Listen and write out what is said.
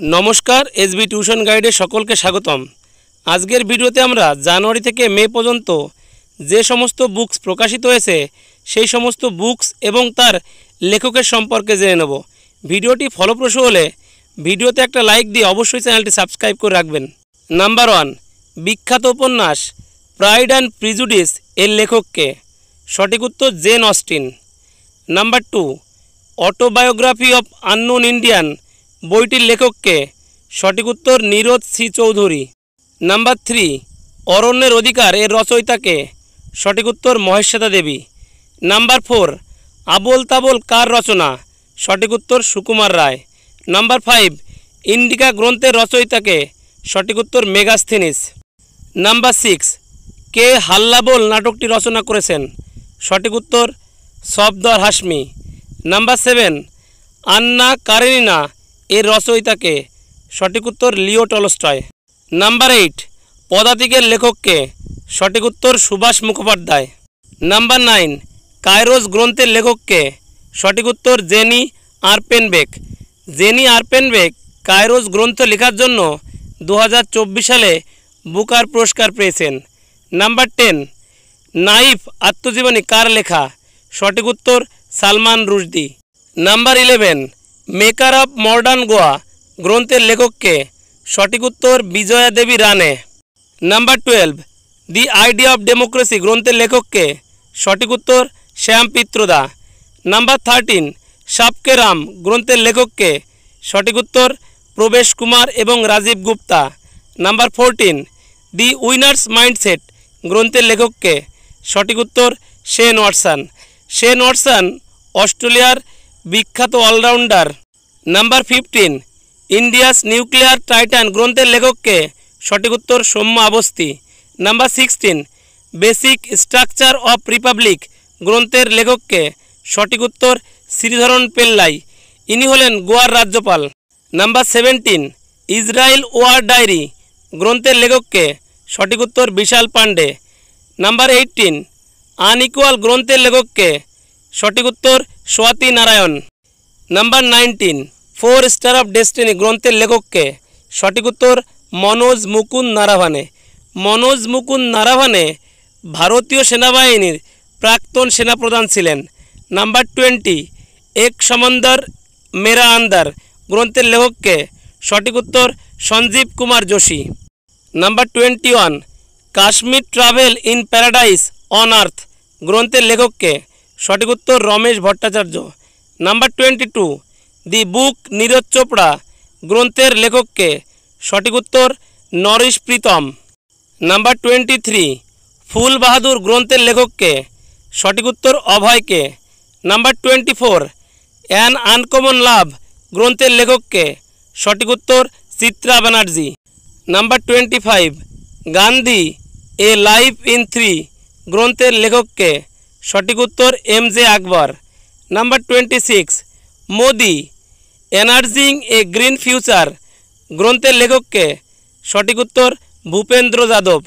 नमस्कार SB tuition গাইডে সকলকে স্বাগতম। আজকের ভিডিওতে আমরা জানুয়ারি থেকে মে পর্যন্ত যে সমস্ত বুকস প্রকাশিত হয়েছে সেই সমস্ত বুকস এবং তার লেখকের সম্পর্কে জেনে নেব। ভিডিওটি ফলপ্রসূ হলে ভিডিওতে একটা লাইক দিয়ে অবশ্যই চ্যানেলটি সাবস্ক্রাইব করে রাখবেন। নাম্বার 1, বিখ্যাত উপন্যাস প্রাইড অ্যান্ড প্রিজুডিস এর লেখককে? সঠিক উত্তর Jane Austen. Number 2, autobiography of unknown Indian বইটির লেখককে? সঠিক উত্তর নীরদ সি চৌধুরী। নাম্বার 3, অরণ্যের অধিকার এর রচয়িতাকে? সঠিক উত্তর মহেশ্বেতা দেবী। নাম্বার 4, আবোল তাবোল কার রচনা? সঠিক উত্তর সুকুমার রায়। নাম্বার 5, ইন্ডিকা গ্রন্থের রচয়িতাকে? সঠিক উত্তর মেগাস্থেনিস। নাম্বার 6, কে হাল্লাবোল নাটকটি রচনা করেছেন? সঠিক উত্তর সফদর হাশমি। নাম্বার 7, আন্না কারেনিনা এর রচয়িতাকে? সঠিক উত্তর লিও টলস্টয়। নাম্বার 8, পদাতিকের লেখককে? সঠিক উত্তর সুভাষ মুখোপাধ্যায়। নাম্বার 9, কাইরোস গ্রন্থের লেখককে? সঠিক উত্তর জেনি আরপেনবেক। জেনি আরপেনবেক কাইরোস গ্রন্থ লেখার জন্য 2024 সালে বুকার পুরস্কার পেয়েছেন। নাম্বার 10, নাইফ আত্মজীবনী কার লেখা? সঠিক উত্তর Salman Rushdie. Number 11, maker of modern Goa গ্রন্থের লেখককে? সঠিক উত্তর বিজয়া দেবী রানে। Number 12, the idea of democracy গ্রন্থের লেখককে? সঠিক উত্তর শ্যাম পিত্রদা। নাম্বার 13, সাবকে রাম গ্রন্থের লেখককে? সঠিক উত্তর প্রবেশ কুমার এবং রাজীব গুপ্তা। নাম্বার 14, দি উইনার্স মাইন্ডসেট গ্রন্থের লেখককে? সঠিক উত্তর শেন ওয়াটসন। শেন ওয়াটসন অস্ট্রেলিয়ার বিখ্যাত allrounder. Number 15, India's nuclear titan গ্রন্থের লেখককে? সঠিক উত্তর Soumya Abasti. Number 16, basic structure of republic গ্রন্থের লেখককে? সঠিক উত্তর শ্রীধরন পেল্লাই। ইনি হলেন গোয়ার রাজ্যপাল। নাম্বার 17, ইসরায়েল ওয়ার ডায়েরি গ্রন্থের লেখককে? সঠিক উত্তর বিশাল পান্ডে। নাম্বার 18, আনইকুয়াল গ্রন্থের লেখককে? সঠিক উত্তর Swati Narayan. Number 19, 4 star of destiny গ্রন্থের লেখককে? সঠিক উত্তর মনোজ মুকুন্দ নারাভানে। মনোজ মুকুন্দ নারাভানে ভারতীয় সেনাবাহিনীর প্রাক্তন সেনাপ্রধান ছিলেন। নাম্বার 20, এক সমন্দর মেরা আন্দার গ্রন্থের লেখককে? সঠিক উত্তর Sanjeev Kumar Joshi. Number 21, Kashmir travel in paradise on earth গ্রন্থের লেখককে? সঠিক উত্তর Ramesh Bhattacharya. Number 22, the book Neeraj Chopra গ্রন্থের লেখককে? সঠিক উত্তর নরিশ প্রীতম। নাম্বার 23, ফুল বাহাদুর গ্রন্থের লেখককে? সঠিক উত্তর অভয়কে। নাম্বার 24, অ্যান আনকমন লাভ গ্রন্থের লেখককে? সঠিক উত্তর Chitra Banerjee. Number 25, Gandhi a life in 3 গ্রন্থের লেখককে? সঠিক উত্তর M J. Akbar. Number 26, Modi এনার্জিং a green future গ্রন্থের লেখককে? সঠিক উত্তর ভূপেন্দ্র যাদব।